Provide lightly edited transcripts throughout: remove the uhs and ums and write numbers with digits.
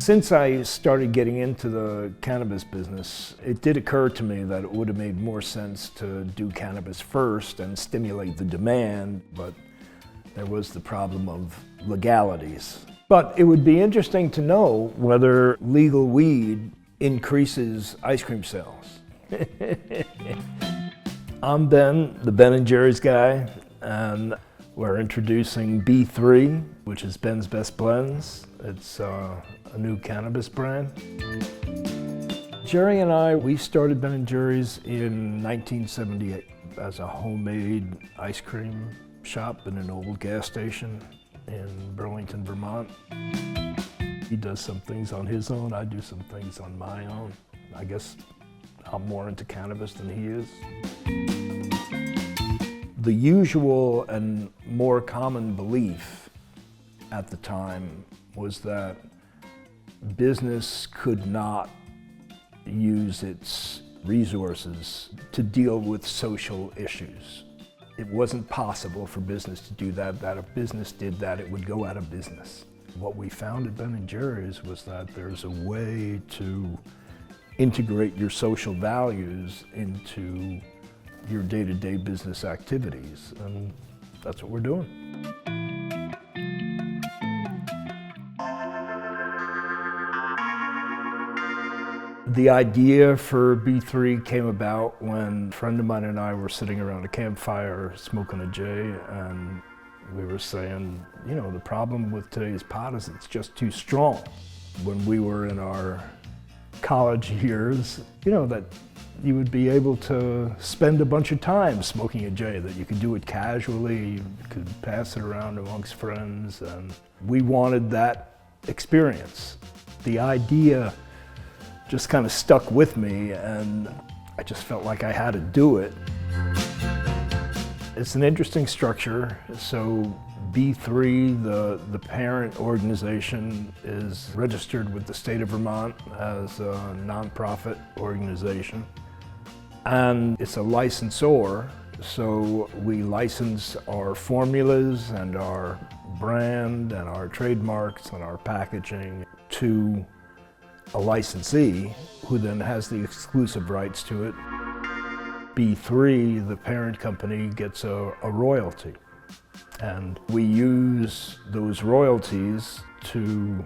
Since I started getting into the cannabis business, it did occur to me that it would have made more sense to do cannabis first and stimulate the demand, but there was the problem of legalities. But it would be interesting to know whether legal weed increases ice cream sales. I'm Ben, the Ben and Jerry's guy, and we're introducing B3, which is Ben's Best Blends. It's a new cannabis brand. Jerry and I, we started Ben & Jerry's in 1978 as a homemade ice cream shop in an old gas station in Burlington, Vermont. He does some things on his own, I do some things on my own. I guess I'm more into cannabis than he is. The usual and more common belief at the time was that business could not use its resources to deal with social issues. It wasn't possible for business to do that, that if business did that, it would go out of business. What we found at Ben & Jerry's was that there's a way to integrate your social values into your day-to-day business activities, and that's what we're doing. The idea for B3 came about when a friend of mine and I were sitting around a campfire smoking a J, and we were saying, you know, the problem with today's pot is it's just too strong. When we were in our college years, you know, that you would be able to spend a bunch of time smoking a J, that you could do it casually, you could pass it around amongst friends, and we wanted that experience. The idea just kind of stuck with me, and I just felt like I had to do it. It's an interesting structure. So B3, the parent organization, is registered with the state of Vermont as a nonprofit organization. And it's a licensor, so we license our formulas and our brand and our trademarks and our packaging to a licensee who then has the exclusive rights to it. B3, the parent company, gets a royalty. And we use those royalties to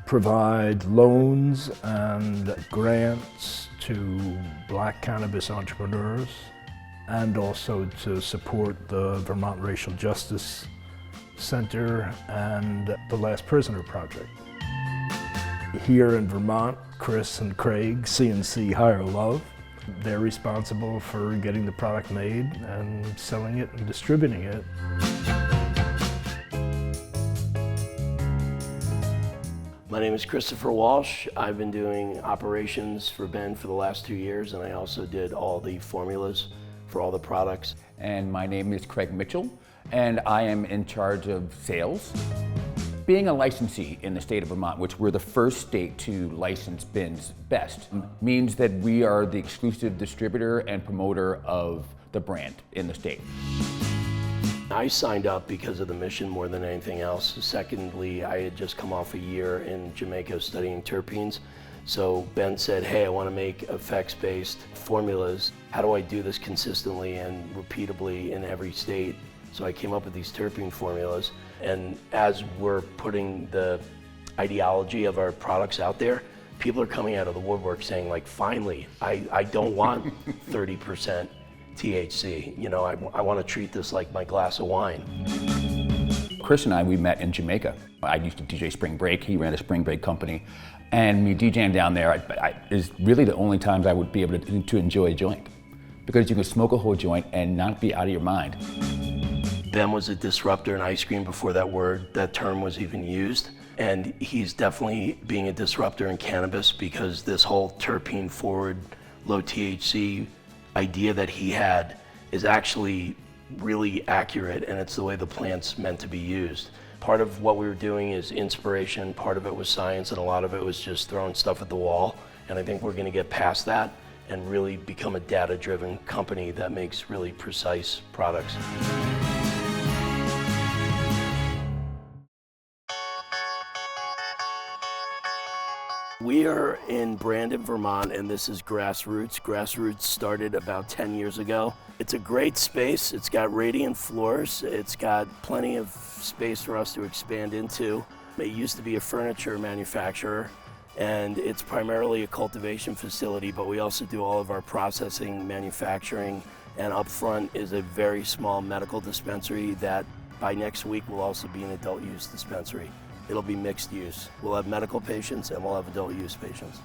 provide loans and grants to Black cannabis entrepreneurs, and also to support the Vermont Racial Justice Center and the Last Prisoner Project. Here in Vermont, Chris and Craig, C&C Higher Love, they're responsible for getting the product made and selling it and distributing it. My name is Christopher Walsh. I've been doing operations for Ben for the last 2 years, and I also did all the formulas for all the products. And my name is Craig Mitchell, and I am in charge of sales. Being a licensee in the state of Vermont, which we're the first state to license Ben's Best, means that we are the exclusive distributor and promoter of the brand in the state. I signed up because of the mission more than anything else. Secondly, I had just come off a year in Jamaica studying terpenes. So Ben said, hey, I want to make effects-based formulas. How do I do this consistently and repeatably in every state? So I came up with these terpene formulas. And as we're putting the ideology of our products out there, people are coming out of the woodwork saying, like, finally, I don't want 30% THC. You know, I want to treat this like my glass of wine. Chris and I, we met in Jamaica. I used to DJ Spring Break. He ran a Spring Break company. And me DJing down there is really the only times I would be able to enjoy a joint. Because you can smoke a whole joint and not be out of your mind. Ben was a disruptor in ice cream before that term was even used. And he's definitely being a disruptor in cannabis, because this whole terpene forward, low THC idea that he had is actually really accurate, and it's the way the plant's meant to be used. Part of what we were doing is inspiration, part of it was science, and a lot of it was just throwing stuff at the wall. And I think we're gonna get past that and really become a data-driven company that makes really precise products. We are in Brandon, Vermont, and this is Grassroots. Grassroots started about 10 years ago. It's a great space. It's got radiant floors. It's got plenty of space for us to expand into. It used to be a furniture manufacturer, and it's primarily a cultivation facility, but we also do all of our processing, manufacturing, and up front is a very small medical dispensary that by next week will also be an adult use dispensary. It'll be mixed use. We'll have medical patients and we'll have adult use patients.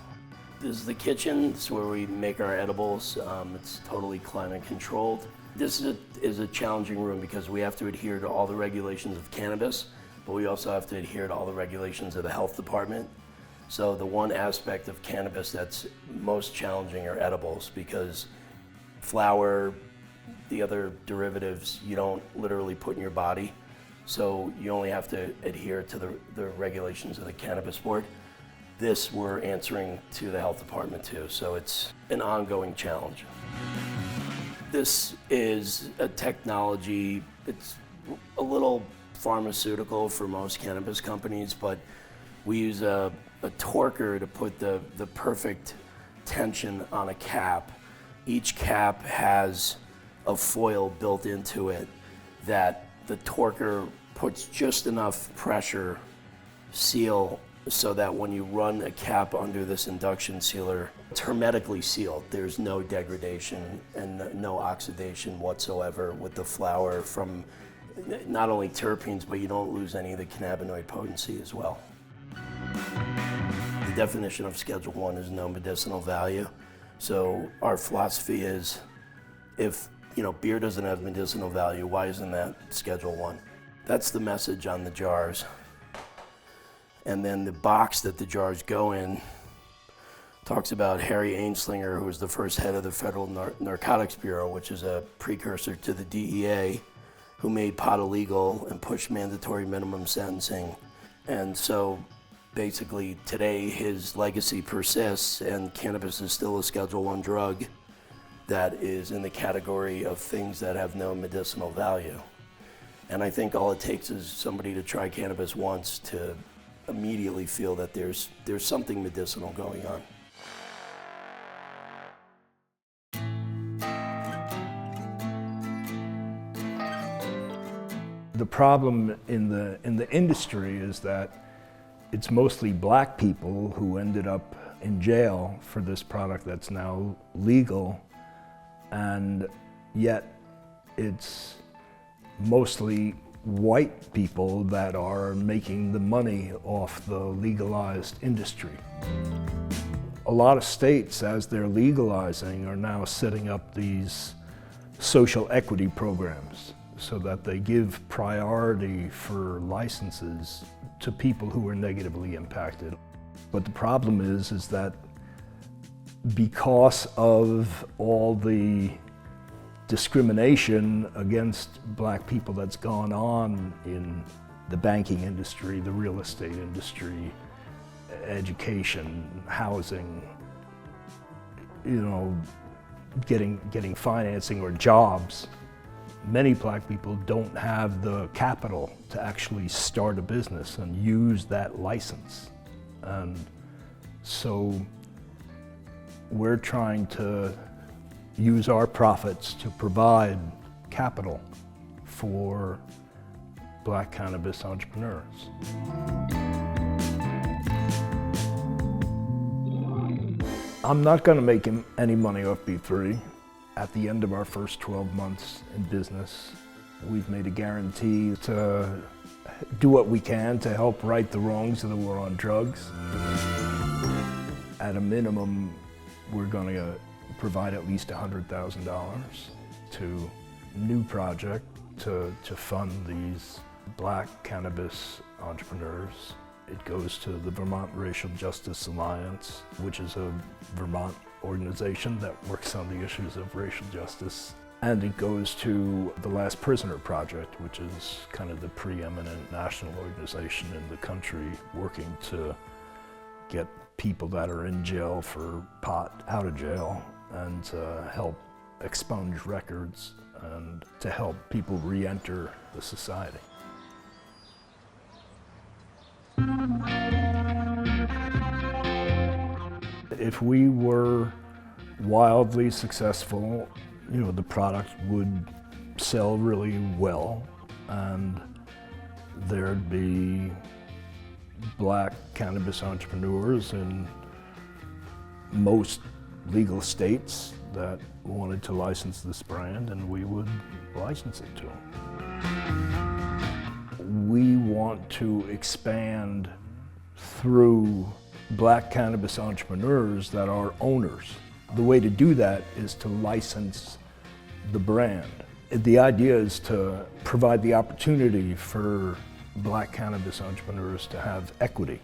This is the kitchen. It's where we make our edibles. It's totally climate controlled. This is a challenging room because we have to adhere to all the regulations of cannabis, but we also have to adhere to all the regulations of the health department. So the one aspect of cannabis that's most challenging are edibles, because flower, the other derivatives, you don't literally put in your body. So you only have to adhere to the regulations of the Cannabis Board. This we're answering to the health department too, so it's an ongoing challenge. This is a technology, it's a little pharmaceutical for most cannabis companies, but we use a torquer to put the perfect tension on a cap. Each cap has a foil built into it that the torquer puts just enough pressure, seal, so that when you run a cap under this induction sealer, it's hermetically sealed. There's no degradation and no oxidation whatsoever with the flower from not only terpenes, but you don't lose any of the cannabinoid potency as well. The definition of Schedule I is no medicinal value. So our philosophy is, if beer doesn't have medicinal value, why isn't that Schedule I? That's the message on the jars. And then the box that the jars go in talks about Harry Ainslinger, who was the first head of the Federal Narcotics Bureau, which is a precursor to the DEA, who made pot illegal and pushed mandatory minimum sentencing. And so basically today his legacy persists, and cannabis is still a Schedule I drug that is in the category of things that have no medicinal value. And I think all it takes is somebody to try cannabis once to immediately feel that there's something medicinal going on. The problem in the industry is that it's mostly black people who ended up in jail for this product that's now legal, and yet it's mostly white people that are making the money off the legalized industry. A lot of states, as they're legalizing, are now setting up these social equity programs so that they give priority for licenses to people who are negatively impacted. But the problem is that because of all the discrimination against black people that's gone on in the banking industry, the real estate industry, education, housing, getting financing or jobs, many black people don't have the capital to actually start a business and use that license. And so we're trying to use our profits to provide capital for black cannabis entrepreneurs. I'm not going to make any money off B3. At the end of our first 12 months in business, we've made a guarantee to do what we can to help right the wrongs of the war on drugs. At a minimum, we're going to provide at least $100,000 to new project to fund these black cannabis entrepreneurs. It goes to the Vermont Racial Justice Alliance, which is a Vermont organization that works on the issues of racial justice. And it goes to the Last Prisoner Project, which is kind of the preeminent national organization in the country working to get people that are in jail for pot out of jail and to help expunge records and to help people re-enter the society. If we were wildly successful, the product would sell really well, and there'd be black cannabis entrepreneurs in most legal states that wanted to license this brand, and we would license it to them. We want to expand through black cannabis entrepreneurs that are owners. The way to do that is to license the brand. The idea is to provide the opportunity for black cannabis entrepreneurs to have equity.